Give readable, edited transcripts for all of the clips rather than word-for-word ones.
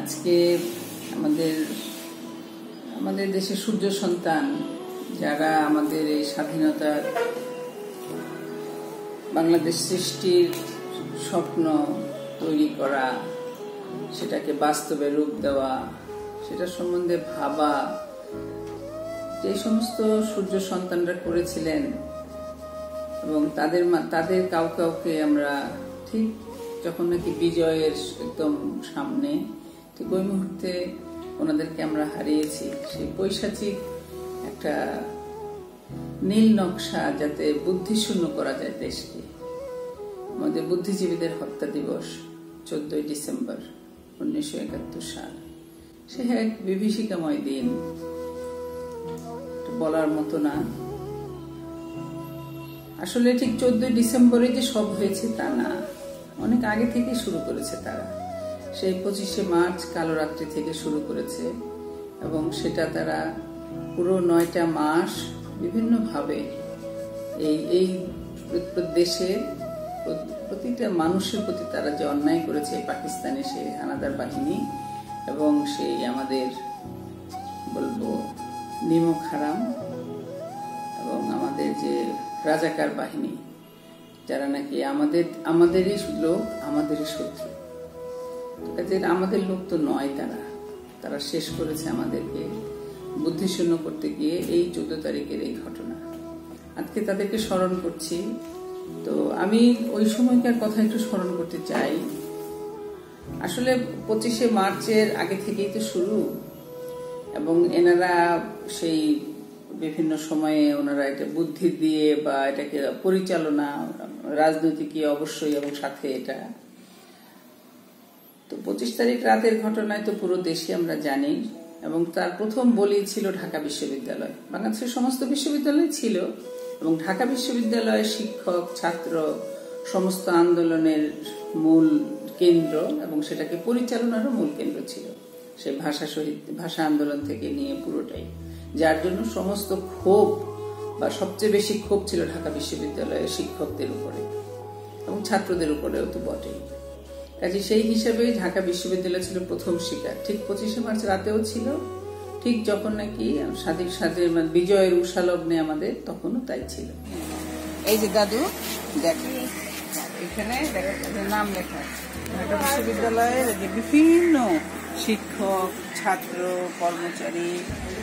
আজকে আমাদের আমাদের দেশের সূর্য সন্তান যারা আমাদের এই স্বাধীনতার বাংলাদেশ সৃষ্টির স্বপ্ন তৈরি করা, সেটাকে বাস্তবে রূপ দেওয়া, সেটা সম্বন্ধে ভাবা, যে সমস্ত সূর্য সন্তানরা করেছিলেন এবং তাদের কাউকে আমরা ঠিক যখন নাকি বিজয়ের একদম সামনে, ঠিক ওই মুহূর্তে ওনাদেরকে আমরা হারিয়েছি। সেই পৈশাচিক একটা নীল নকশা যাতে বুদ্ধিশূন্য করা যায় দেশকে। আমাদের বুদ্ধিজীবীদের হত্যা দিবস 14 ডিসেম্বর 1971 সাল, সে এক বিভীষিকাময় দিন, বলার মতো না। আসলে ঠিক 14 ডিসেম্বরে যে সব হয়েছে তা না, অনেক আগে থেকে শুরু করেছে তারা। সেই 25শে মার্চ কালো রাত্রি থেকে শুরু করেছে এবং সেটা তারা পুরো 9টা মাস বিভিন্নভাবে এই দেশের প্রতিটা মানুষের প্রতি তারা যে অন্যায় করেছে, পাকিস্তানি সেই হানাদার বাহিনী এবং সেই আমাদের বলবো নিমক হারাম এবং আমাদের যে রাজাকার বাহিনী, যারা নাকি আমাদেরই লোক, আমাদেরই শত্রু। আমাদের লোক তো নয়, তারা শেষ করেছে আমাদেরকে বুদ্ধিশূন্য করতে গিয়ে। এই 14 তারিখের এই ঘটনা আজকে তাদেরকে স্মরণ করছি। তো আমি ওই সময়কার কথা একটু স্মরণ করতে চাই। আসলে 25শে মার্চের আগে থেকেই তো শুরু এবং এনারা সেই বিভিন্ন সময়ে ওনারা এটা বুদ্ধি দিয়ে বা এটাকে পরিচালনা, রাজনৈতিক অবশ্যই এবং সাথে এটা তো 25 তারিখ রাতের ঘটনায় তো পুরো দেশে আমরা জানি এবং তার প্রথম বলি ছিল ঢাকা বিশ্ববিদ্যালয়। বাংলাদেশের সমস্ত বিশ্ববিদ্যালয় ছিল এবং ঢাকা বিশ্ববিদ্যালয়ের শিক্ষক ছাত্র সমস্ত আন্দোলনের মূল কেন্দ্র এবং সেটাকে পরিচালনারও মূল কেন্দ্র ছিল। সেই ভাষা আন্দোলন থেকে নিয়ে পুরোটাই, যার জন্য সমস্ত ক্ষোভ বা সবচেয়ে বেশি ক্ষোভ ছিল ঢাকা বিশ্ববিদ্যালয়ের শিক্ষকদের উপরে এবং ছাত্রদের উপরেও তো বটেই। কাজে সেই হিসাবে ঢাকা বিশ্ববিদ্যালয় ছিল প্রথম শিকার। ঠিক 25শে মার্চ রাতেও ছিল, ঠিক যখন নাকি স্বাধীন বিজয়ের উষালগ্নে আমাদের, তখনও তাই ছিল। এই যে দাদু দেখেন, এখানে নাম লেখা ঢাকা বিশ্ববিদ্যালয়ের যে বিভিন্ন শিক্ষক ছাত্র কর্মচারী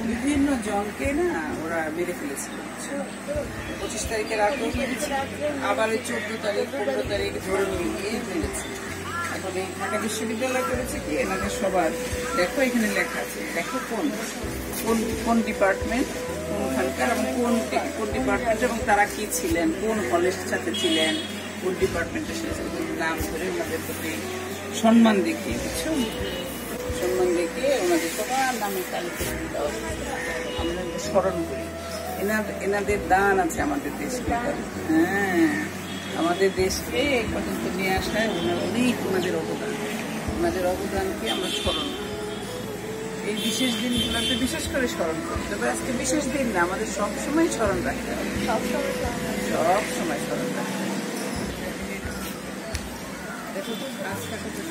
বিভিন্ন জনকে না ওরা মেরে ফেলেছিল। 25 তারিখের রাতেও আবার 14 তারিখ 15 তারিখ ধরে নিয়ে ফেলেছে। এখন এই ঢাকা বিশ্ববিদ্যালয় করেছে কি, এনাদের সবার দেখো এখানে লেখা আছে, দেখো কোন ডিপার্টমেন্ট কোনখানকার এবং কোন ডিপার্টমেন্ট এবং তারা কি ছিলেন, কোন কলেজ সাথে ছিলেন, কোন ডিপার্টমেন্টের সাথে নাম ধরে ওনাদের প্রতি সম্মান দেখিয়ে, বুঝছো, সম্মান দেখিয়ে ওনাদের সবার নামে তালিকা আমরা স্মরণ করি। এনাদের দান আছে আমাদের দেশকে। হ্যাঁ, আমাদের দেশকে এই পর্যন্ত নিয়ে আসায় অনেক ওনাদের অবদানকে আমরা স্মরণ করি। এই বিশেষ দিনগুলোতে বিশেষ করে স্মরণ করি। তবে আজকে বিশেষ দিন না, আমাদের সবসময় স্মরণ রাখতে হবে, সবসময় স্মরণ রাখতে হবে। দেখো তো গাছ কাটাতে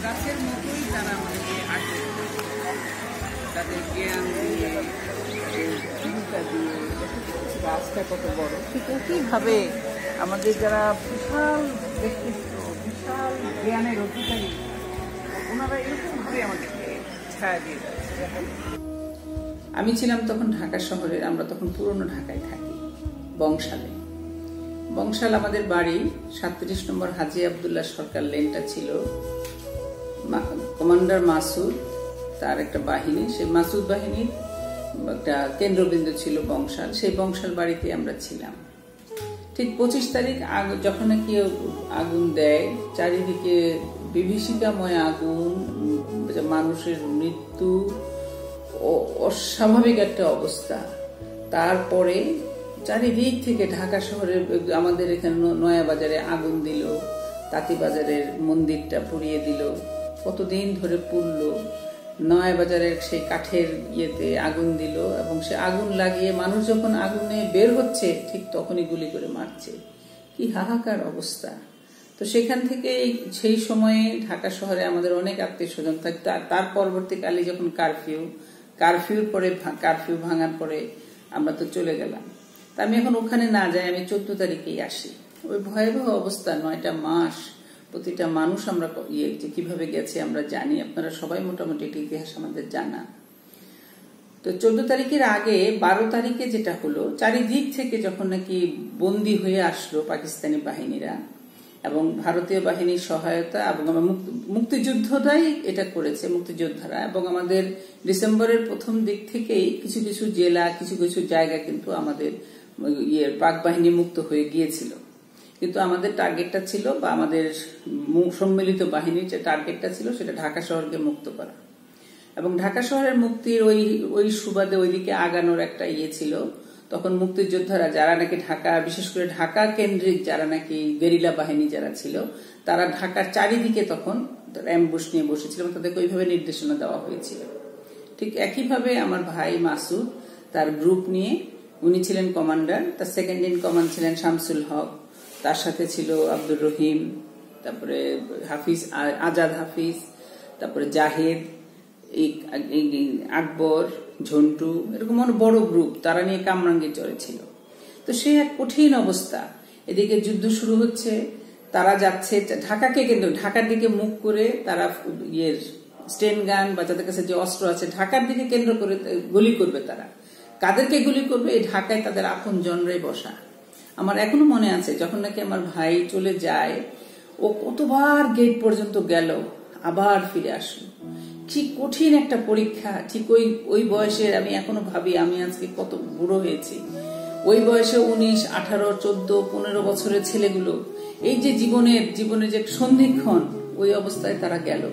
গাছের মতোই তারা আমাদেরকে আগে তাদের জ্ঞান দিয়ে চিন্তা দিয়ে গাছটা কত বড়, ঠিক একইভাবে আমাদের যারা বিশাল ব্যক্তিত্ব, বিশাল জ্ঞানের অধিকারী, ওনারা এরকম ভাবে আমাদেরকে ছায়া দিয়ে যাচ্ছে। আমি ছিলাম তখন ঢাকা শহরের, আমরা তখন পুরনো ঢাকায় থাকি, বংশাল আমাদের বাড়ি। 37 নম্বর হাজী আবদুল্লাহ সরকার লেনটা ছিল। কমান্ডার মাসুদ, তার একটা বাহিনী, সেই মাসুদ বাহিনীর একটা কেন্দ্রবিন্দু ছিল বংশাল। সেই বংশাল বাড়িতে আমরা ছিলাম। ঠিক 25 তারিখ যখন নাকি আগুন দেয়, চারিদিকে বিভীষিকাময় আগুন, মানুষের মৃত্যু, অস্বাভাবিক একটা অবস্থা। তারপরে চারিদিক থেকে ঢাকা শহরে আমাদের এখানে নয়াবাজারে আগুন দিল, তাঁতিবাজারের মন্দিরটা পুড়িয়ে দিল, কতদিন ধরে পুড়লো। নয়াবাজারের সেই কাঠের ইয়েতে আগুন দিল এবং সে আগুন লাগিয়ে মানুষ যখন আগুনে বের হচ্ছে ঠিক তখনই গুলি করে মারছে। কি হাহাকার অবস্থা। তো সেখান থেকে সেই সময়ে ঢাকা শহরে আমাদের অনেক আত্মীয় স্বজন থাকতো। তার পরবর্তীকালে যখন কারফিউর পরে কারফিউ ভাঙার পরে আমরা তো চলে গেলাম। তা আমি এখন ওখানে না যাই, আমি 14 তারিখেই আসি। ওই ভয়াবহ অবস্থা, 9টা মাস প্রতিটা মানুষ আমরা কিভাবে গেছে আমরা জানি, আপনারা সবাই মোটামুটি একটা ইতিহাস আমাদের জানা। তো 14 তারিখের আগে 12 তারিখে যেটা হলো, চারিদিক থেকে যখন নাকি বন্দী হয়ে আসলো পাকিস্তানি বাহিনীরা এবং ভারতীয় বাহিনীর সহায়তা এবং মুক্তিযুদ্ধটাই এটা করেছে, মুক্তিযোদ্ধারা। এবং আমাদের ডিসেম্বরের প্রথম দিক থেকেই কিছু কিছু জেলা, কিছু কিছু জায়গা কিন্তু আমাদের পাক বাহিনী মুক্ত হয়ে গিয়েছিল। কিন্তু আমাদের টার্গেটটা ছিল, বা আমাদের সম্মিলিত বাহিনীর যে টার্গেটটা ছিল, সেটা ঢাকা শহরকে মুক্ত করা। এবং ঢাকা শহরের মুক্তির ওই সুবাদে ওইদিকে আগানোর একটা ছিল। তখন মুক্তিযোদ্ধারা যারা নাকি ঢাকা, বিশেষ করে ঢাকা কেন্দ্রিক যারা নাকি গেরিলা বাহিনী যারা ছিল, তারা ঢাকার চারিদিকে তখন অ্যাম্বুশ নিয়ে বসেছিল এবং তাদেরকে ওইভাবে নির্দেশনা দেওয়া হয়েছিল। ঠিক একইভাবে আমার ভাই মাসুদ তার গ্রুপ নিয়ে, উনি ছিলেন কমান্ডার, তার সেকেন্ড ইন কমান্ড ছিলেন শামসুল হক, তার সাথে ছিল আব্দুর রহিম, তারপরে হাফিজ, আজাদ হাফিজ, তারপরে জাহেদ, আকবর, ঝন্টু, এরকম অনেক বড় গ্রুপ, তারা নিয়ে কামরাঙ্গীর চরে ছিল। তো সে এক কঠিন অবস্থা, এদিকে যুদ্ধ শুরু হচ্ছে, তারা যাচ্ছে ঢাকাকে কেন্দ্র, ঢাকার দিকে মুখ করে তারা স্টেন গান বা তাদের কাছে যে অস্ত্র আছে ঢাকার দিকে কেন্দ্র করে গুলি করবে। তারা কাদেরকে গুলি করবে? এই ঢাকায় তাদের আপন জনরাই বসা। আমার এখনো মনে আছে যখন নাকি আমার ভাই চলে যায়, ও কতবার গেট পর্যন্ত গেল, আবার ফিরে আসলো। কি কঠিন একটা পরীক্ষা। ঠিক ওই বয়সে আমি এখনো ভাবি আমি আজকে কত বুড়ো হয়েছি। ওই বয়সে 19, 18, 14, 15 বছরের ছেলেগুলো এই যে জীবনের যে সন্ধিক্ষণ, ওই অবস্থায় তারা গেল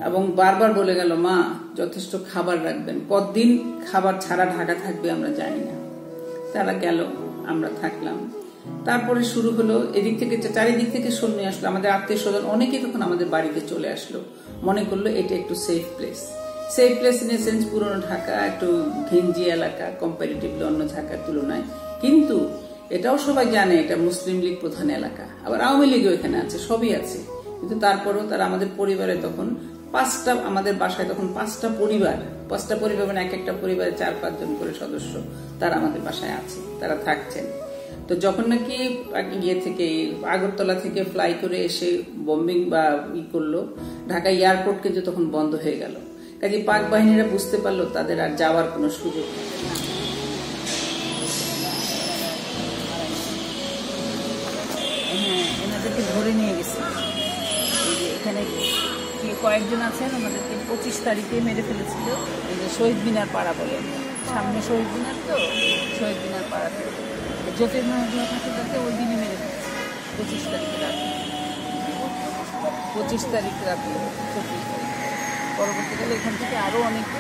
এবং বারবার বলে গেল, মা যথেষ্ট খাবার রাখবেন, কতদিন খাবার ছাড়া ঢাকা থাকবে আমরা জানি না। তারা গেল, আমরা থাকলাম। তারপরে শুরু হলো এদিক থেকে চারিদিক থেকে সৈন্য আসলো, আমাদের আত্মীয় স্বজন অনেকেই তখন আমাদের বাড়িতে চলে আসলো, মনে করলো এটা একটু safe place in a sense. পুরনো ঢাকা একটু ঘিঞ্জি এলাকা কম্পারেটিভলি অন্য ঢাকার তুলনায়, কিন্তু এটাও সবাই জানে এটা মুসলিম লীগ প্রধান এলাকা, আবার আওয়ামী লীগও এখানে আছে, সবই আছে। কিন্তু তারপরেও তারা আমাদের পরিবারে তখন আমাদের বাসায় তখন 5টা পরিবার মানে এক একটা পরিবারে 4-5 জন করে সদস্য তারা আমাদের বাসায় আছে, তারা থাকছেন। তো যখন নাকি থেকে আগরতলা থেকে ফ্লাই করে এসে বম্বিং বা করলো, ঢাকা এয়ারপোর্ট কিন্তু তখন বন্ধ হয়ে গেল। কাজে পাক বাহিনীরা বুঝতে পারলো তাদের আর যাওয়ার কোনো সুযোগ নেই। হ্যাঁ, এনাদেরকে ধরে নিয়ে গেছে। এখানে কয়েকজন আছেন, আমাদেরকে 25 তারিখে মেরে ফেলেছিল। এই যে শহীদ মিনার পাড়া বলে, সামনে শহীদ মিনার, তো শহীদ মিনার পাড়াতে জ্যোতির্ময় ঠাকুরদাকে ওই দিনই মেরে ফেলেছে। 25 তারিখ রাতে 24 তারিখ। পরবর্তীকালে এখান থেকে আরো অনেকে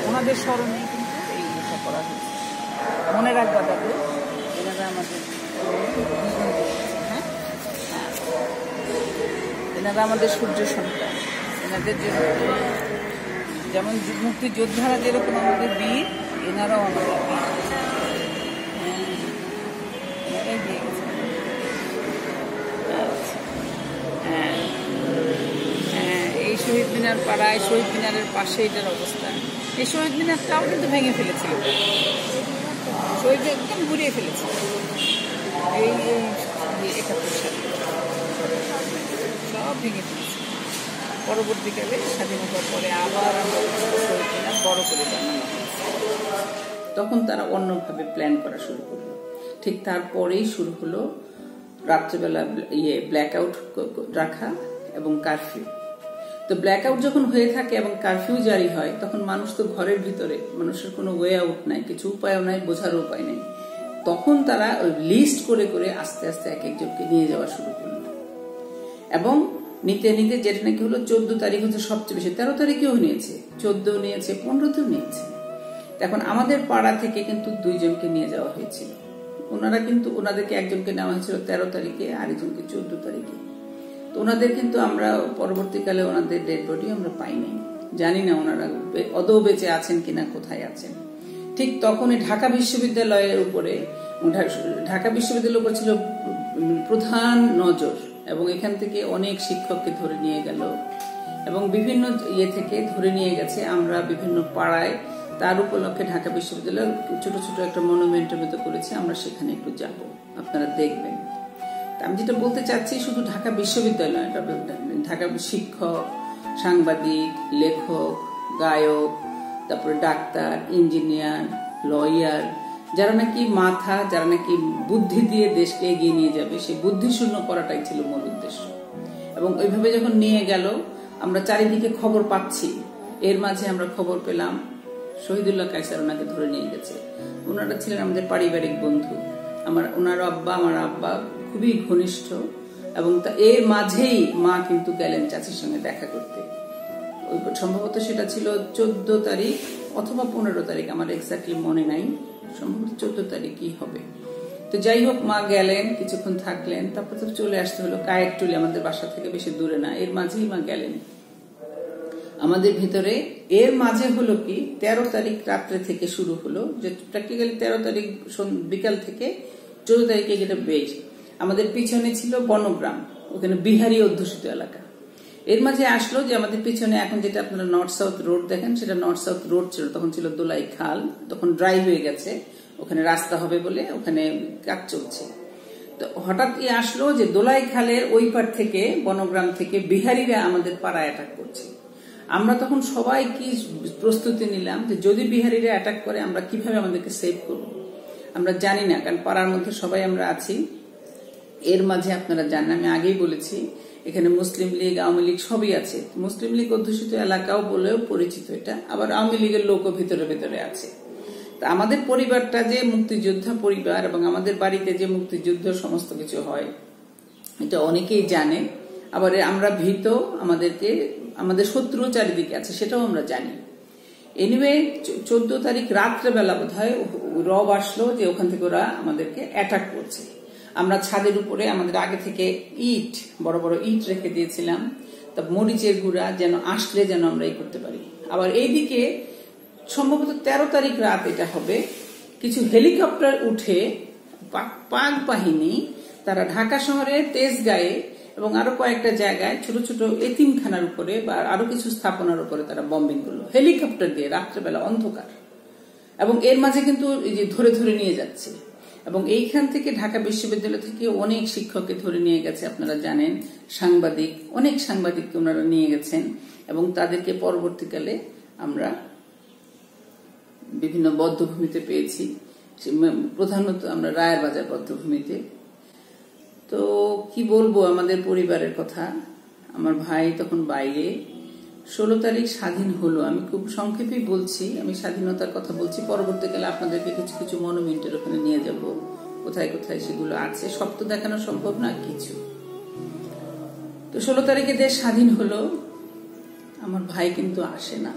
ওনাদের স্মরণে কিন্তু এই ইচ্ছা করা হয়েছে। মনে রাখবা দাদু, এনারা আমাদের এনারা আমাদের সূর্য সন্তান। এনাদের যেমন মুক্তিযোদ্ধারা যেরকম আমাদের বীর, এনারাও আমাদের বীর। এই শহীদ মিনার পাড়ায়, শহীদ মিনারের পাশে এটার অবস্থান। এই শহীদ মিনারটাও কিন্তু ভেঙে ফেলেছিল, শহীদ একদম ঘুরিয়ে ফেলেছিল এই 71 সালে, সব ভেঙে ফেলেছে। পরবর্তীকালে স্বাধীনতার পরে আবার আমরা শহীদ মিনার বড় করে বানানো হয়েছে। তখন তারা অন্যভাবে প্ল্যান করা শুরু করলো। ঠিক তারপরেই শুরু হলো রাত্রেবেলা ব্ল্যাক আউট রাখা এবং কারফিউ। তো ব্ল্যাক আউট যখন হয়ে থাকে এবং কারফিউ জারি হয়, তখন মানুষ তো ঘরের ভিতরে, মানুষের কোনো ওয়ে আউট নাই, কিছু উপায়ও নাই, বোঝার উপায় নেই। তখন তারা ওই লিস্ট করে করে আস্তে আস্তে এক একজনকে নিয়ে যাওয়া শুরু করলো এবং নিতে নিতে যেটা নাকি হলো 14 তারিখ হচ্ছে সবচেয়ে বেশি, 13 তারিখেও নিয়েছে, 14 নিয়েছে, 15তেও নিয়েছে। এখন আমাদের পাড়া থেকে কিন্তু 2 জনকে নিয়ে যাওয়া হয়েছিল। ওনাদেরকে একজনকে নেওয়া হয়েছিল 13 তারিখে, আরেকজনকে 14 তারিখে। তো ওনাদের কিন্তু আমরা পরবর্তীকালে ওনাদের ডেড বডি আমরা পাইনি, জানি না ওনারা আদৌ বেঁচে আছেন কিনা, কোথায় আছেন। ঠিক তখনই ঢাকা বিশ্ববিদ্যালয়ের উপরে ছিল প্রধান নজর, এবং এখান থেকে অনেক শিক্ষককে ধরে নিয়ে গেল এবং বিভিন্ন থেকে ধরে নিয়ে গেছে। আমরা বিভিন্ন পাড়ায় তার উপলক্ষে ঢাকা বিশ্ববিদ্যালয় ছোট ছোট একটা মনুমেন্টের মতো করেছি, আমরা সেখানে একটু যাব, আপনারা দেখবেন। আমি যেটা বলতে চাচ্ছি, শুধু ঢাকা বিশ্ববিদ্যালয়, ঢাকা শিক্ষক, সাংবাদিক, লেখক, গায়ক, তারপরে ডাক্তার, ইঞ্জিনিয়ার, লয়ার, যারা নাকি মাথা, যারা নাকি বুদ্ধি দিয়ে দেশকে এগিয়ে নিয়ে যাবে, সেই বুদ্ধিশূন্য করাটাই ছিল মূল উদ্দেশ্য। এবং ওইভাবে যখন নিয়ে গেল, আমরা চারিদিকে খবর পাচ্ছি। এর মাঝে আমরা খবর পেলাম শহীদুল্লাহ কায়সার ওনাকে ধরে নিয়ে গেছে। ওনারা ছিলেন আমাদের পারিবারিক বন্ধু। ওনার আব্বা, আমার আব্বা খুবই ঘনিষ্ঠ, এবং এর মাঝেই মা কিন্তু গেলেন চাচির সঙ্গে দেখা করতে। সম্ভবত সেটা ছিল 14 তারিখ অথবা 15 তারিখ, আমার এক্স্যাক্টলি মনে নাই, সম্ভবত 14 তারিখই হবে। তো যাই হোক, মা গেলেন, কিছুক্ষণ থাকলেন, তারপর তো চলে আসতে হলো কায়েরটুলি, আমাদের বাসা থেকে বেশি দূরে না। এর মাঝেই মা গেলেন আমাদের ভিতরে। এর মাঝে হলো কি, 13 তারিখ রাত্রে থেকে শুরু হলো, যে প্র্যাকটিক্যালি 13 তারিখ বিকাল থেকে 14 তারিখে গেলে বেশ। আমাদের পিছনে ছিল বনগ্রাম, ওখানে বিহারি অধ্যুষিত এলাকা। এর মাঝে আসলো যে আমাদের পিছনে এখন যেটা আপনারা নর্থ সাউথ রোড দেখেন, সেটা নর্থ সাউথ রোড ছিল, তখন ছিল দোলাই খাল, তখন ড্রাই হয়ে গেছে, ওখানে রাস্তা হবে বলে ওখানে কাজ চলছে। তো হঠাৎ আসলো যে দোলাই খালের ওই পার থেকে, বনগ্রাম থেকে বিহারিরা আমাদের পাড়ায় অ্যাটাক করছে। আমরা তখন সবাই কি প্রস্তুতি নিলাম যে যদি বিহারিরা অ্যাটাক করে আমরা কিভাবে আমাদেরকে সেভ করব, আমরা জানি না, কারণ পাড়ার মধ্যে সবাই আমরা আছি। এর মাঝে আপনারা জানেন, আমি আগেই বলেছি, এখানে মুসলিম লীগ, আওয়ামী লীগ সবই আছে। মুসলিম লীগ অধ্যুষিত এলাকাও বলেও পরিচিত এটা, আবার আওয়ামী লীগের লোকও ভিতরে ভিতরে আছে। তা আমাদের পরিবারটা যে মুক্তিযোদ্ধা পরিবার, এবং আমাদের বাড়িতে যে মুক্তিযুদ্ধ সমস্ত কিছু হয়, এটা অনেকেই জানে। আবার আমরা ভীত, আমাদের শত্রু চারিদিকে আছে, সেটাও আমরা জানি। এনিওয়ে 14 তারিখ রাত্রেবেলা বোধ হয় রব আসলো যে ওখান থেকে ওরা আমাদেরকে অ্যাটাক করছে। আমরা ছাদের উপরে আমাদের আগে থেকে ইট, বড় বড় ইট রেখে দিয়েছিলাম, তা মরিচের গুঁড়া যেন আসলে যেন আমরা এই করতে পারি। আবার এইদিকে সম্ভবত 13 তারিখ রাত এটা হবে, কিছু হেলিকপ্টার উঠে পাক বাহিনী, তারা ঢাকা শহরে তেজগাঁয়ে এবং আরো কয়েকটা জায়গায় ছোট ছোট এতিমখানার উপরে বা আরো কিছু স্থাপনার উপরে তারা বম্বিং করলো হেলিকপ্টার দিয়ে, রাত্রেবেলা অন্ধকার। এবং এর মাঝে কিন্তু ধরে ধরে নিয়ে যাচ্ছে। এবং এইখান থেকে ঢাকা বিশ্ববিদ্যালয় থেকে অনেক শিক্ষককে ধরে নিয়ে গেছে, আপনারা জানেন, সাংবাদিক, অনেক সাংবাদিককে ওনারা নিয়ে গেছেন। এবং তাদেরকে পরবর্তীকালে আমরা বিভিন্ন বদ্ধভূমিতে পেয়েছি, প্রধানত আমরা রায়ের বাজার বদ্ধভূমিতে। তো কি বলবো আমাদের পরিবারের কথা, আমার ভাই তখন বাইরে। 16 তারিখ স্বাধীন হলো, আমি খুব সংক্ষেপেই বলছি, আমি স্বাধীনতার কথা বলছি। পরবর্তীকালে আপনাদেরকে কিছু কিছু মনুমেন্টের ওখানে নিয়ে যাব, কোথায় কোথায় সেগুলো আছে, সব তো দেখানো সম্ভব না কিছু। তো 16 তারিখে দেশ স্বাধীন হলো, আমার ভাই কিন্তু আসে না।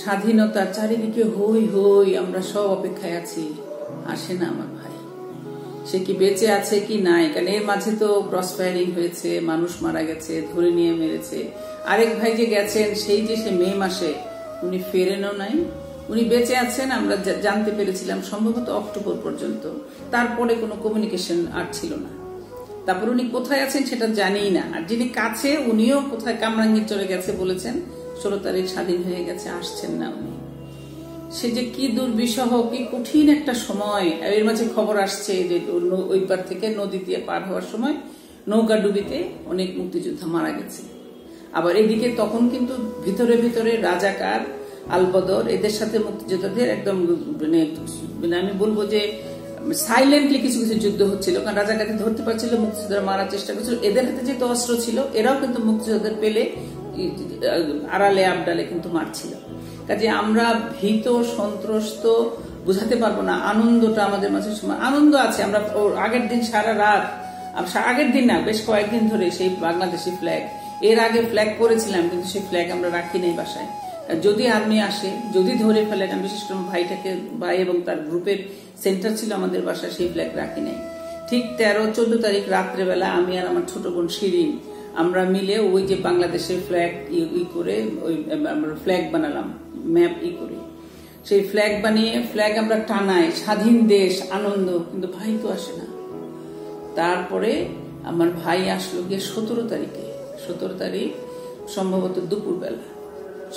স্বাধীনতার চারিদিকে হই হই, আমরা সব অপেক্ষায় আছি, আসে না আমার ভাই। সে কি বেঁচে আছে কি নাই, কারণ এর মাঝে তো ক্রস ফায়ারিং হয়েছে, মানুষ মারা গেছে, ধরে নিয়ে মেরেছে। আরেক ভাই যে গেছেন, সেই যে সে মে মাসে, উনি ফেরেনও নাই, উনি বেঁচে আছেন আমরা জানতে পেরেছিলাম সম্ভবত অক্টোবর পর্যন্ত। তারপরে কোনো কমিউনিকেশন আর ছিল না। তারপর উনি কোথায় আছেন সেটা জানিই না। আর যিনি কাছে, উনিও কোথায় কামরাঙ্গীর চলে গেছে বলেছেন, 16 তারিখ স্বাধীন হয়ে গেছে, আসছেন না উনি। সে যে কি দুর্বিষহ, কি কঠিন একটা সময়। এর মাঝে খবর আসছে যে ওই পার থেকে নদী দিয়ে পার হওয়ার সময় নৌকা ডুবিতে অনেক মুক্তিযোদ্ধা মারা গেছে। আবার এদিকে তখন কিন্তু ভিতরে ভিতরে রাজাকার, আলবদর, এদের সাথে মুক্তিযোদ্ধাদের একদম মানে আমি বলবো যে সাইলেন্টলি কিছু কিছু যুদ্ধ হচ্ছিল, কারণ রাজাকারকে ধরতে পারছিল, মুক্তিযোদ্ধারা মারার চেষ্টা করছিল। এদের হাতে যেহেতু অস্ত্র ছিল, এরাও কিন্তু মুক্তিযোদ্ধাদের পেলে আড়ালে আবডালে কিন্তু মারছিল। কাজে আমরা ভীত, সন্ত্রস্ত, বুঝাতে পারবো না। আনন্দটা আমাদের মাঝে আনন্দ আছে। আমরা আগের দিন সারা রাত, আগের দিন না, বেশ কয়েকদিন ধরে সেই বাংলাদেশি ফ্ল্যাগ, এর আগে ফ্ল্যাগ করেছিলাম, কিন্তু সেই ফ্ল্যাগ আমরা রাখি নেই বাসায়। যদি আর্মি আসে, যদি ধরে ফেলেন, আমি বিশেষ করে ভাইটাকে, ভাই এবং তার গ্রুপের সেন্টার ছিল আমাদের বাসায়, সেই ফ্ল্যাগ রাখি নেই। ঠিক 13-14 তারিখ রাত্রেবেলা আমি আর আমার ছোট বোন শিরিন, আমরা মিলে ওই যে বাংলাদেশের ফ্ল্যাগ করে ওই আমরা ফ্ল্যাগ বানালাম, ম্যাপ করে সেই ফ্ল্যাগ বানিয়ে ফ্ল্যাগ আমরা টানাই, স্বাধীন দেশ, আনন্দ। কিন্তু ভাই তো আসে না। তারপরে আমার ভাই আসলো গিয়ে 17 তারিখে, 17 তারিখ সম্ভবত দুপুরবেলা,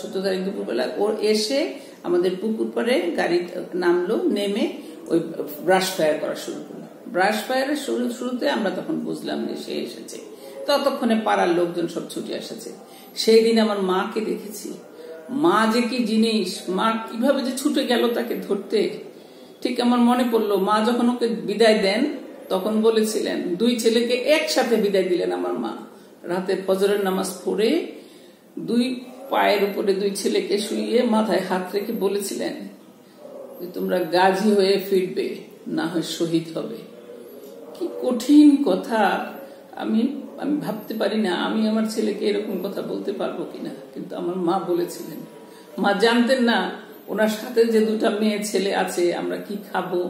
17 তারিখ দুপুরবেলা ওর এসে আমাদের পুকুর পাড়ে গাড়ি নামলো, নেমে ওই ব্রাশ ফায়ার করা শুরু করলো। ব্রাশ ফায়ারের শুরুতে আমরা তখন বুঝলাম যে সে এসেছে। ততক্ষণে পাড়ার লোকজন সব ছুটে এসেছে। সেই দিন আমার মাকে দেখেছি, মা যে কি জিনিস, মা কিভাবে যে ছুটে গেল তাকে ধরতে। ঠিক আমার মনে পড়লো, মা যখন ওকে বিদায় দেন তখন বলেছিলেন, 2 ছেলেকে একসাথে বিদায় দিলেন আমার মা। রাতে ফজরের নামাজ পড়ে 2 পায়ের উপরে 2 ছেলেকে শুইয়ে মাথায় হাত রেখে বলেছিলেন যে তোমরা গাজী হয়ে ফিরবে, না হয় শহীদ হবে। কি কঠিন কথা! আমি ভাবতে পারি না আমি আমার ছেলেকে এরকম কথা বলতে পারবো কিনা, কিন্তু আমার মা বলেছিলেন। মা জানতেন না ওনার সাথে যে 2টা মেয়ে ছেলে আছে, আমরা কি খাবো,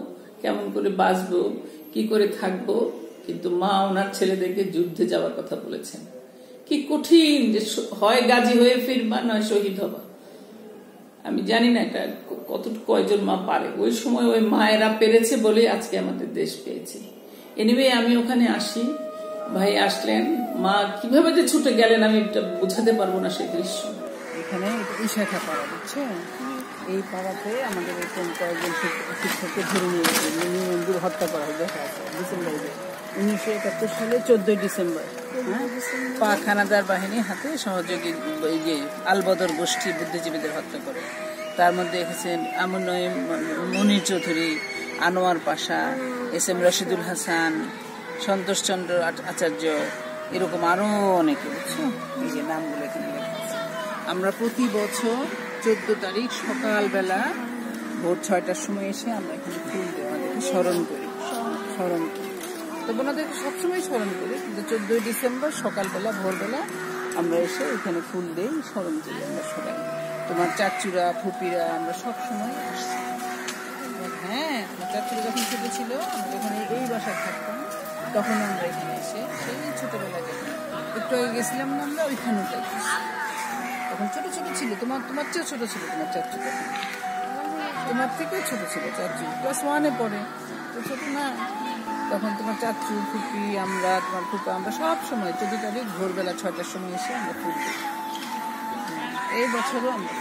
কেমন করে বাঁচবো, কি করে থাকবো, কিন্তু মা ওনার ছেলেদেরকে যুদ্ধে যাওয়ার কথা বলেছেন। কি কঠিন যে হয় গাজী হয়ে ফিরবা, নয় শহীদ হবা। আমি জানি না এটা কয়জন মা পারে। ওই সময় ওই মায়েরা পেরেছে বলে আজকে আমাদের দেশ পেয়েছে। এনিওয়ে আমি ওখানে আসি, ভাই আসলেন, মা কিভাবে যে ছুটে গেলেন আমি এটা বোঝাতে পারবো না সেই দৃশ্য। এখানে ইশাখা পাড়া, বুঝছো? এই পাড়াতে আমাদের এরকম কয়েকজন শিক্ষককে ধরে নিয়ে মন্দির হত্যা করা হয়, দেখা আছে ডিসেম্বরে 1971 সালে 14 ডিসেম্বর। পাক হানাদার বাহিনী হাতে সহযোগী যে আলবদর গোষ্ঠী বুদ্ধিজীবীদের হত্যা করে। তার মধ্যে এসেছেন আমুল নঈম, মনির চৌধুরী, আনোয়ার পাশা, SM রশিদুল হাসান, সন্তোষ চন্দ্র আচার্য, এরকম আরো অনেকে, বুঝছো? এই যে নামগুলো এখানে লেখা আছে। আমরা প্রতি বছর 14 তারিখ সকালবেলা ভোর 6টার সময় এসে আমরা এখানে ফুল দিই, আমাদেরকে স্মরণ করি। তবে ওনাদেরকে সবসময় স্মরণ করি, কিন্তু 14 ডিসেম্বর সকালবেলা ভোরবেলা আমরা এসে এখানে ফুল দিই, স্মরণ করি আমরা সবাই। তোমার চাচুরা, ফুপিরা, আমরা সবসময় আসছি। হ্যাঁ, আমার চাচুরা যখন ছোট ছিল, আমরা যখন এই বাসায় থাকতাম, তখন আমরা এখানে এসে সেই ছোটবেলা গেলাম। একটু আগে গেছিলাম না আমরা ওইখানে, তখন ছোট ছোট ছিল। তোমার চেয়েও ছোট ছিল তোমার চাচু, তোমার থেকেও ছোট ছিল চাচু, ক্লাস 1-এ পড়ে, তো ছোট না। তখন তোমার চাচু, ফুপি, আমরা, তোমার ফুপা, আমরা সব সময় 14 তারিখ ভোরবেলা 6টার সময় এসে আমরা ফুল দিই। এই বছরও আমরা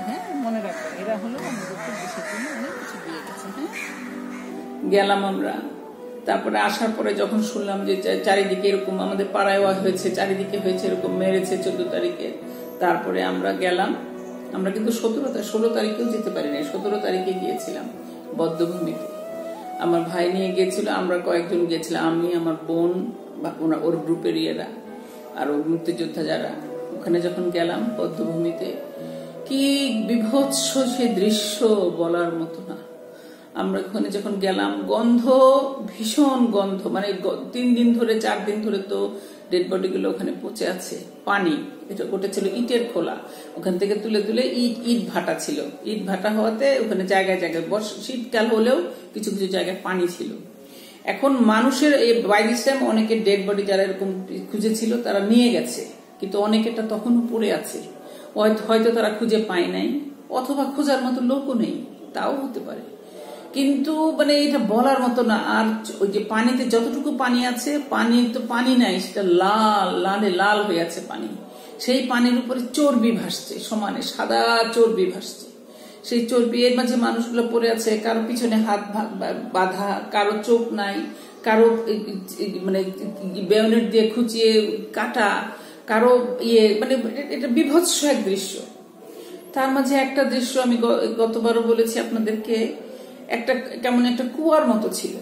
হ্যাঁ মনে রাখো, এরা হলো আমাদের দেশের জন্য অনেক কিছু দিয়ে গেছে। হ্যাঁ, গেলাম আমরা। তারপরে আসার পরে যখন শুনলাম যে চারিদিকে এরকম আমাদের পাড়ায় হয়েছে, চারিদিকে হয়েছে, এরকম মেরেছে 14 তারিখে, তারপরে আমরা গেলাম। আমরা কিন্তু 16 তারিখেও যেতে পারি না, 17 তারিখে গিয়েছিলাম বদ্ধভূমিতে। আমার ভাই নিয়ে গিয়েছিল, আমরা কয়েকজন গিয়েছিলাম, আমি, আমার বোন, ওর গ্রুপের ইয়েরা, আর ওর মুক্তিযোদ্ধা যারা। ওখানে যখন গেলাম বদ্ধভূমিতে, কি বিভৎস সে দৃশ্য বলার মতো না। আমরা ওখানে যখন গেলাম, গন্ধ, ভীষণ গন্ধ, মানে 3 দিন ধরে 4 দিন ধরে তো ডেড বডি গুলো ওখানে পচে আছে। পানি, ওটা ছিল ইটের খোলা, ওখান থেকে তুলে তুলে ইট ভাটা ছিল। ইট ভাটা হওয়াতে ওখানে জায়গায় জায়গায় শীতকাল হলেও কিছু কিছু জায়গায় পানি ছিল। এখন মানুষের এই বাইরের টাইম অনেকে ডেড বডি যারা এরকম খুঁজেছিল তারা নিয়ে গেছে, কিন্তু অনেকেটা তখনও পড়ে আছে। হয়তো তারা খুঁজে পায় নাই, অথবা খোঁজার মতো লোকও নেই, তাও হতে পারে। কিন্তু মানে এটা বলার মতো না। আর ওই যে পানিতে যতটুকু পানি আছে, পানি তো পানি নাই, সেটা লাল হয়ে আছে পানি। সেই পানির উপরে চর্বি ভাসছে, সমানে সাদা চর্বি ভাসছে। সেই চর্বি, এর মাঝে মানুষগুলো পড়ে আছে, কারো পিছনে হাত বাঁধা, কারো চোখ নাই, কারো মানে বেয়নেট দিয়ে খুঁচিয়ে কাটা, কারো মানে এটা বিভৎস এক দৃশ্য। তার মাঝে একটা দৃশ্য আমি গতবারও বলেছি আপনাদেরকে, একটা কেমন একটা কুয়ার মতো ছিল,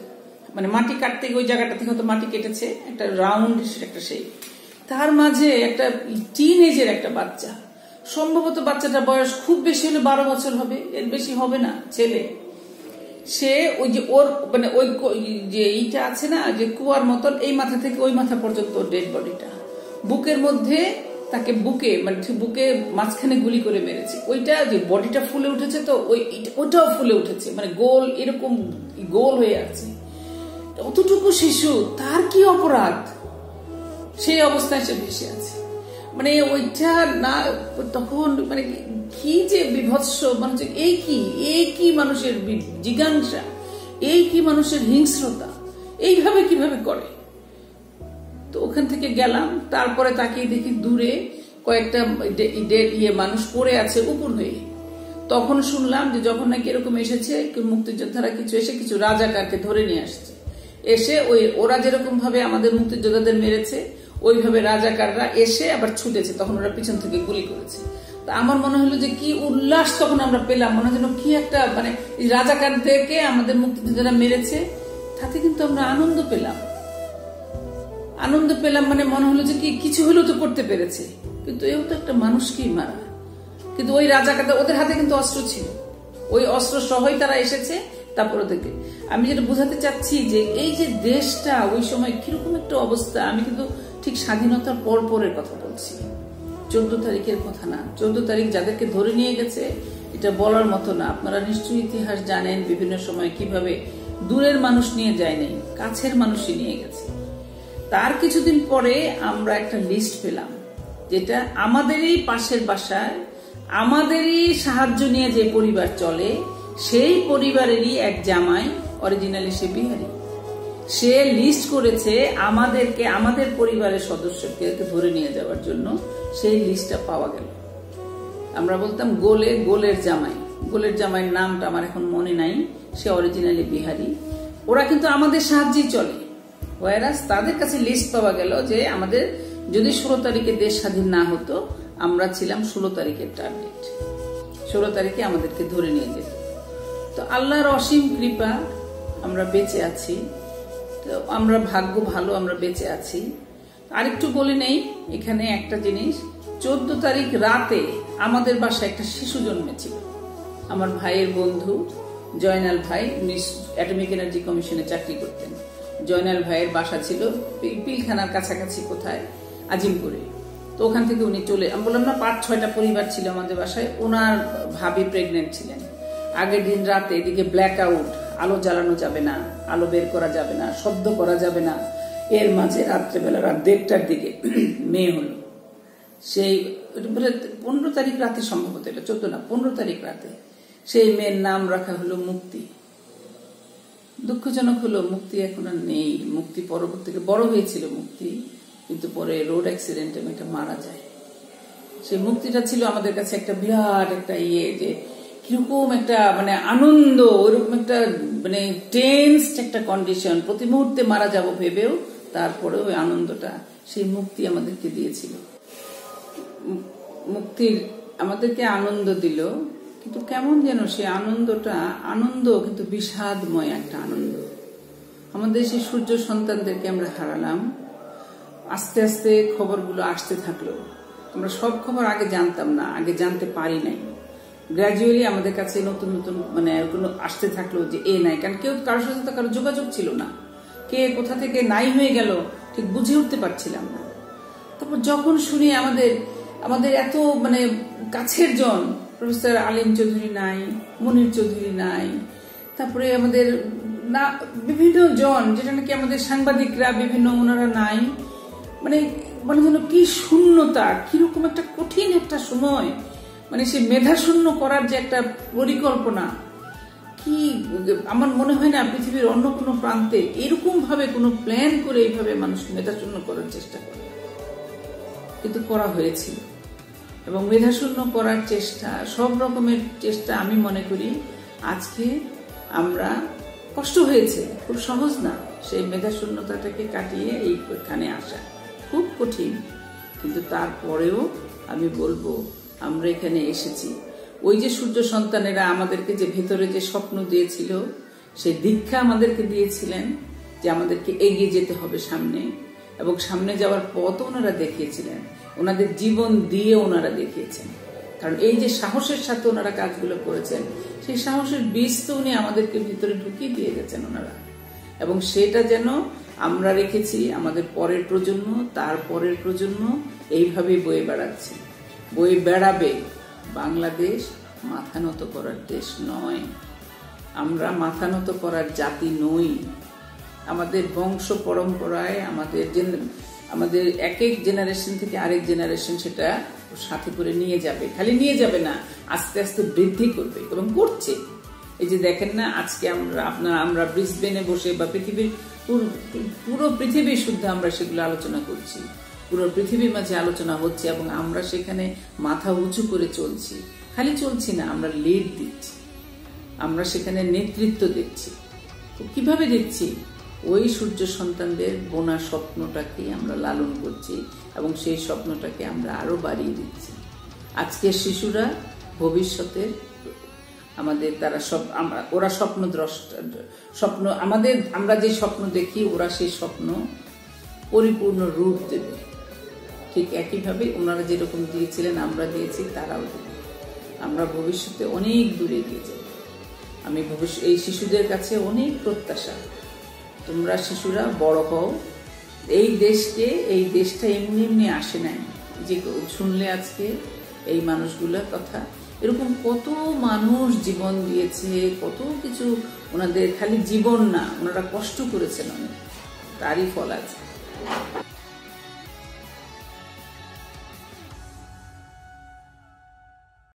মানে মাটি কাটতে ওই জায়গাটা থেকে হয়তো মাটি কেটেছে, একটা রাউন্ড একটা সেই, তার মাঝে একটা টিন এজের একটা বাচ্চা, সম্ভবত বাচ্চাটার বয়স খুব বেশি হলে 12 বছর হবে, এর বেশি হবে না, ছেলে। সে ওই যে ওর মানে ওই যে এইটা আছে না, যে কুয়ার মতন, এই মাথা থেকে ওই মাথা পর্যন্ত ডেড বডিটা, বুকের মধ্যে তাকে বুকে মাঝখানে গুলি করে মেরেছে। ওইটা যে বডিটা ফুলে উঠেছে, তো ওইটাও ফুলে উঠেছে, মানে গোল, এরকম গোল হয়ে আছে। অতটুকু শিশু, তার কি অপরাধ? সেই অবস্থায় সে ভেসে আছে। মানে ওইটা না, তখন মানে কি যে বিভৎস, মানুষ এই কি মানুষের জিজ্ঞাসা, এই কি মানুষের হিংস্রতা, এইভাবে কিভাবে করে। তো ওখান থেকে গেলাম, তারপরে তাকিয়ে দেখি দূরে কয়েকটা মানুষ পড়ে আছে উপর হয়ে। তখন শুনলাম যে যখন নাকি এরকম এসেছে, মুক্তিযোদ্ধারা কিছু এসে কিছু রাজাকারকে ধরে নিয়ে আসছে, এসে ওরা যেরকম ভাবে আমাদের মুক্তিযোদ্ধাদের মেরেছে ওইভাবে রাজাকাররা এসে আবার ছুটেছে, তখন ওরা পিছন থেকে গুলি করেছে। তা আমার মনে হলো যে কি উল্লাস তখন আমরা পেলাম, মনে যেন কি একটা মানে রাজাকারদেরকে আমাদের মুক্তিযোদ্ধারা মেরেছে, তাতে কিন্তু আমরা আনন্দ পেলাম। মানে মনে হলো যে কি কিছু হলেও তো করতে পেরেছে, কিন্তু এও তো একটা মানুষকেই মারা। কিন্তু ওই রাজাকারদের ওদের হাতে কিন্তু অস্ত্র ছিল, ওই অস্ত্র সহই তারা এসেছে। তারপর ওদেরকে আমি যেটা বোঝাতে চাচ্ছি যে এই যে দেশটা ওই সময় কিরকম একটা অবস্থা, আমি কিন্তু ঠিক স্বাধীনতার পরের কথা বলছি, 14 তারিখের কথা না। 14 তারিখ যাদেরকে ধরে নিয়ে গেছে এটা বলার মতো না। আপনারা নিশ্চয়ই ইতিহাস জানেন বিভিন্ন সময় কিভাবে দূরের মানুষ নিয়ে যায়নি, কাছের মানুষই নিয়ে গেছে। তার কিছুদিন পরে আমরা একটা লিস্ট পেলাম, যেটা আমাদেরই পাশের বাসায় আমাদেরই সাহায্য নিয়ে যে পরিবার চলে, সেই পরিবারেরই এক জামাই, অরিজিনালি সে বিহারি, সে লিস্ট করেছে আমাদেরকে, আমাদের পরিবারের সদস্যকে ধরে নিয়ে যাওয়ার জন্য। সেই লিস্টটা পাওয়া গেল। আমরা বলতাম গোলের জামাইয়ের নামটা আমার এখন মনে নাই, সে অরিজিনালি বিহারি। ওরা কিন্তু আমাদের সাহায্যেই চলে, ওয়ারাস তাদের কাছে লিস্ট পাওয়া গেল যে আমাদের যদি 16 তারিখে দেশ স্বাধীন না হতো, আমরা ছিলাম 16 তারিখের টার্গেট, 16 তারিখে আমাদেরকে ধরে নিয়ে যেত। তো আল্লাহর অসীম কৃপা আমরা বেঁচে আছি, তো আমরা ভাগ্য ভালো, আমরা বেঁচে আছি। আরেকটু বলে নেই এখানে একটা জিনিস, 14 তারিখ রাতে আমাদের বাসায় একটা শিশু জন্মেছিল। আমার ভাইয়ের বন্ধু জয়নাল ভাই, উনি অ্যাটমিক এনার্জি কমিশনে চাকরি করতেন। জয়নাল ভাইয়ের বাসা ছিল পিলখানার কাছাকাছি কোথায়, আজিমপুরে। তো ওখান থেকে উনি আমি বললাম না 5-6টা পরিবার ছিল আমাদের বাসায়। ওনার ভাবি প্রেগনেন্ট ছিলেন। আগের দিন রাতে এদিকে ব্ল্যাক আউট, আলো জ্বালানো যাবে না, আলো বের করা যাবে না, শব্দ করা যাবে না। এর মাঝে রাত্রেবেলা রাত 1:30টার দিকে মেয়ে হলো। সেই 15 তারিখ রাতে সম্ভবত, এটা 14 না 15 তারিখ রাতে সেই মেয়ের নাম রাখা হলো মুক্তি। দুঃখজনক হলো মুক্তি এখন আর নেই। মুক্তি পরবর্তীতে বড় হয়েছিল মুক্তি, কিন্তু পরে রোড অ্যাক্সিডেন্টে মেয়েটা মারা যায়। সেই মুক্তিটা ছিল আমাদের কাছে একটা বিরাট একটা যে কিরকম একটা মানে আনন্দ, ওরকম একটা মানে টেন্সড একটা কন্ডিশন, প্রতি মুহূর্তে মারা যাব ভেবেও তারপরে ওই আনন্দটা সেই মুক্তি আমাদেরকে দিয়েছিল। মুক্তির আমাদেরকে আনন্দ দিল, কিন্তু কেমন যেন সেই আনন্দ কিন্তু বিষাদময় একটা আনন্দ। আমাদের সেই সূর্য সন্তানদেরকে আমরা হারালাম। আস্তে আস্তে খবরগুলো আসতে থাকলো। আমরা সব খবর আগে জানতাম না, আগে জানতে পারি নাই। গ্র্যাজুয়ালি আমাদের কাছে নতুন নতুন মানে আসতে থাকলো যে নাই, কারণ কেউ কারোর সাথে তো কারো যোগাযোগ ছিল না, কে কোথা থেকে নাই হয়ে গেল ঠিক বুঝে উঠতে পারছিলাম না। তারপর যখন শুনি আমাদের এত মানে কাছের জন প্রফেসর আলিম চৌধুরী নাই, মনির চৌধুরী নাই, তারপরে আমাদের না বিভিন্ন জন, যেটা নাকি আমাদের সাংবাদিকরা বিভিন্ন ওনারা নাই, মানে মানে যেন কি শূন্যতা, কিরকম একটা কঠিন একটা সময়। মানে সে মেধাশূন্য করার যে একটা পরিকল্পনা, কি আমার মনে হয় না পৃথিবীর অন্য কোনো প্রান্তে এরকম ভাবে কোনো প্ল্যান করে এইভাবে মানুষ মেধাশূন্য করার চেষ্টা করে, কিন্তু করা হয়েছিল। এবং মেধাশূন্য করার চেষ্টা, সব রকমের চেষ্টা, আমি মনে করি আজকে আমরা কষ্ট হয়েছে, খুব সহজ না সেই মেধাশূন্যতাটাকে কাটিয়ে এইখানে আসা, খুব কঠিন। কিন্তু তারপরেও আমি বলবো আমরা এখানে এসেছি। ওই যে সূর্য সন্তানেরা আমাদেরকে যে ভেতরে যে স্বপ্ন দিয়েছিল, সেই দীক্ষা আমাদেরকে দিয়েছিলেন যে আমাদেরকে এগিয়ে যেতে হবে সামনে, এবং সামনে যাওয়ার পথ ওনারা দেখিয়েছিলেন, ওনাদের জীবন দিয়ে ওনারা দেখিয়েছেন। কারণ এই যে সাহসের সাথে ওনারা কাজগুলো করেছেন, সেই সাহসের বীজ তো উনি আমাদেরকে ভিতরে ঢুকিয়ে দিয়ে গেছেন ওনারা, এবং সেটা যেন আমরা রেখেছি আমাদের পরের প্রজন্ম, তার পরের প্রজন্ম এইভাবে বয়ে বেড়াচ্ছে, বয়ে বেড়াবে। বাংলাদেশ মাথা নত করার দেশ নয়, আমরা মাথা নত করার জাতি নই। আমাদের বংশ পরম্পরায় আমাদের এক এক জেনারেশন থেকে আরেক জেনারেশন সেটা সাথে করে নিয়ে যাবে, খালি নিয়ে যাবে না, আস্তে আস্তে বৃদ্ধি করবে এবং করছে। এই যে দেখেন না, আজকে আমরা ব্রিসবেনে বসে বা পৃথিবীর পুরো পৃথিবী শুদ্ধ আমরা সেগুলো আলোচনা করছি, পুরো পৃথিবীর মাঝে আলোচনা হচ্ছে এবং আমরা সেখানে মাথা উঁচু করে চলছি। খালি চলছি না, আমরা লিড দিচ্ছি, আমরা সেখানে নেতৃত্ব দিচ্ছি। তো কিভাবে দিচ্ছি? ওই সূর্য সন্তানদের বোনা স্বপ্নটাকে আমরা লালন করছি এবং সেই স্বপ্নটাকে আমরা আরো বাড়িয়ে দিচ্ছি। আজকের শিশুরা ভবিষ্যতের আমাদের, তারা ওরা স্বপ্ন আমাদের, আমরা যে স্বপ্ন দেখি ওরা সেই স্বপ্ন পরিপূর্ণ রূপ দেবে। ঠিক একইভাবে ওনারা যেরকম দিয়েছিলেন আমরা দিয়েছি, তারাও দেবে। আমরা ভবিষ্যতে অনেক দূরে গিয়ে যাব। আমি এই শিশুদের কাছে অনেক প্রত্যাশা, তোমরা শিশুরা বড় হও। এই দেশটা এমনি এমনি আসে নাই যে শুনলে আজকে এই মানুষগুলোর কথা, এরকম কত মানুষ জীবন দিয়েছে, কত কিছু, ওনাদের খালি জীবন না, ওনারা কষ্ট করেছেন অনেক, তারই ফল আছে।